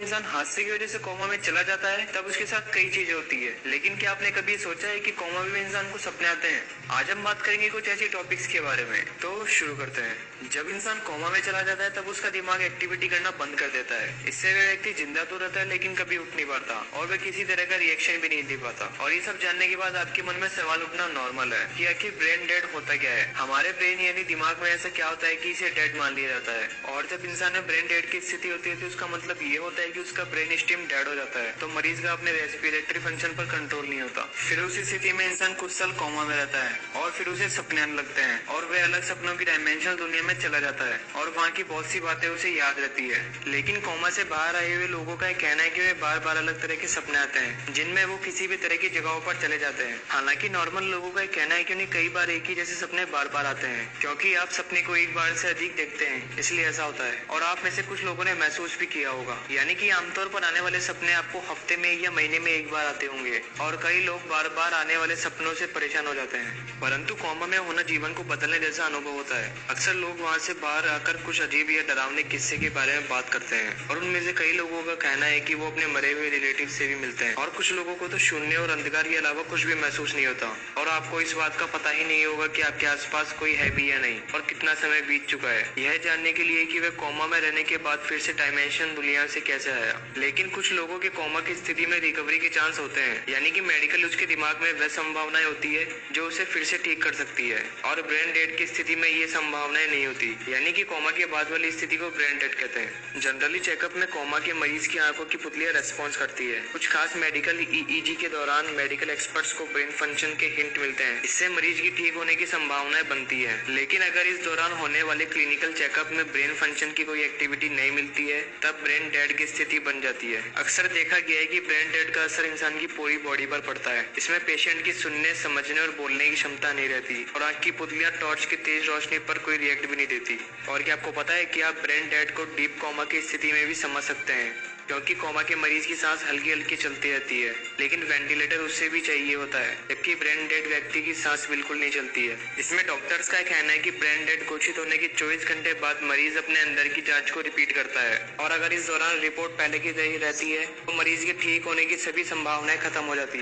इंसान हादसे की वजह से कोमा में चला जाता है तब उसके साथ कई चीजें होती है, लेकिन क्या आपने कभी सोचा है कि कोमा में भी इंसान को सपने आते हैं? आज हम बात करेंगे कुछ ऐसी टॉपिक्स के बारे में, तो शुरू करते हैं। जब इंसान कोमा में चला जाता है तब उसका दिमाग एक्टिविटी करना बंद कर देता है। इससे वह व्यक्ति जिंदा तो रहता है लेकिन कभी उठ नहीं पाता और वह किसी तरह का रिएक्शन भी नहीं दे पाता। और ये सब जानने के बाद आपके मन में सवाल उठना नॉर्मल है कि आखिर ब्रेन डेड होता क्या है। हमारे ब्रेन यानी दिमाग में ऐसा क्या होता है कि इसे डेड मान लिया जाता है, और जब इंसान में ब्रेन डेड की स्थिति होती है तो उसका मतलब ये होता है कि उसका ब्रेन स्टेम डेड हो जाता है, तो मरीज का अपने रेस्पिरेटरी फंक्शन पर कंट्रोल नहीं होता। फिर उस स्थिति में इंसान कुछ साल कोमा में रहता है और फिर उसे सपने आने लगते हैं और वह अलग सपनों की डायमेंशनल दुनिया में चला जाता है और वहाँ की बहुत सी बातें उसे याद रहती है। लेकिन कोमा से बाहर आए हुए लोगों का कहना है कि वे बार बार अलग तरह के सपने आते हैं जिनमें वो किसी भी तरह की जगहों पर चले जाते हैं। हालांकि नॉर्मल लोगों का कहना है कि उन्हें कई बार एक ही जैसे सपने बार बार आते हैं, क्योंकि आप सपने को एक बार से अधिक देखते हैं इसलिए ऐसा होता है। और आप में से कुछ लोगों ने महसूस भी किया होगा, यानी कि आमतौर पर आने वाले सपने आपको हफ्ते में या महीने में एक बार आते होंगे और कई लोग बार बार आने वाले सपनों से परेशान हो जाते हैं। परंतु कोमा में होना जीवन को बदलने जैसा अनुभव होता है। अक्सर लोग वहाँ से बाहर आकर कुछ अजीब या डरावने किस्से के बारे में बात करते हैं और उनमें से कई लोगों का कहना है कि वो अपने मरे हुए रिलेटिव से भी मिलते हैं, और कुछ लोगों को तो शून्य और अंधकार के अलावा कुछ भी महसूस नहीं होता और आपको इस बात का पता ही नहीं होगा कि आपके आसपास कोई है भी या नहीं और कितना समय बीत चुका है, यह जानने के लिए कि वह कोमा में रहने के बाद फिर से डायमेंशन दुनिया से कैसे आया। लेकिन कुछ लोगों के कोमा की स्थिति में रिकवरी के चांस होते हैं, यानी कि मेडिकल उसके दिमाग में वह संभावनाएं होती है जो उसे फिर से ठीक कर सकती है, और ब्रेन डेड की स्थिति में ये संभावनाएं नहीं होती, यानी कि कोमा के बाद वाली स्थिति को ब्रेन डेड कहते हैं। जनरली चेकअप में कोमा के मरीज की आंखों की पुतलियां रेस्पॉन्स करती है। कुछ खास मेडिकल ईईजी के दौरान मेडिकल एक्सपर्ट्स को ब्रेन फंक्शन के हिंट मिलते हैं, इससे मरीज की ठीक होने की संभावनाएं बनती है। लेकिन अगर इस दौरान होने वाले क्लिनिकल चेकअप में ब्रेन फंक्शन की कोई एक्टिविटी नहीं मिलती है तब ब्रेन डेड की स्थिति बन जाती है। अक्सर देखा गया है कि ब्रेन डेड का असर इंसान की पूरी बॉडी पर पड़ता है। इसमें पेशेंट की सुनने, समझने और बोलने की क्षमता नहीं रहती और आंख की पुतलियां टॉर्च की तेज रोशनी पर कोई रिएक्ट भी नहीं देती। और क्या आपको पता है कि आप ब्रेन डेड को डीप कोमा की स्थिति में भी समझ सकते हैं, क्योंकि कोमा के मरीज की सांस हल्की हल्की चलती रहती है लेकिन वेंटिलेटर उससे भी चाहिए होता है, जबकि ब्रेन डेड व्यक्ति की सांस बिल्कुल नहीं चलती है। इसमें डॉक्टर्स का कहना है कि ब्रेन डेड घोषित होने के 24 घंटे बाद मरीज अपने अंदर की जांच को रिपीट करता है, और अगर इस दौरान रिपोर्ट पहले की तरह रहती है तो मरीज के ठीक होने की सभी संभावनाएं खत्म हो जाती है।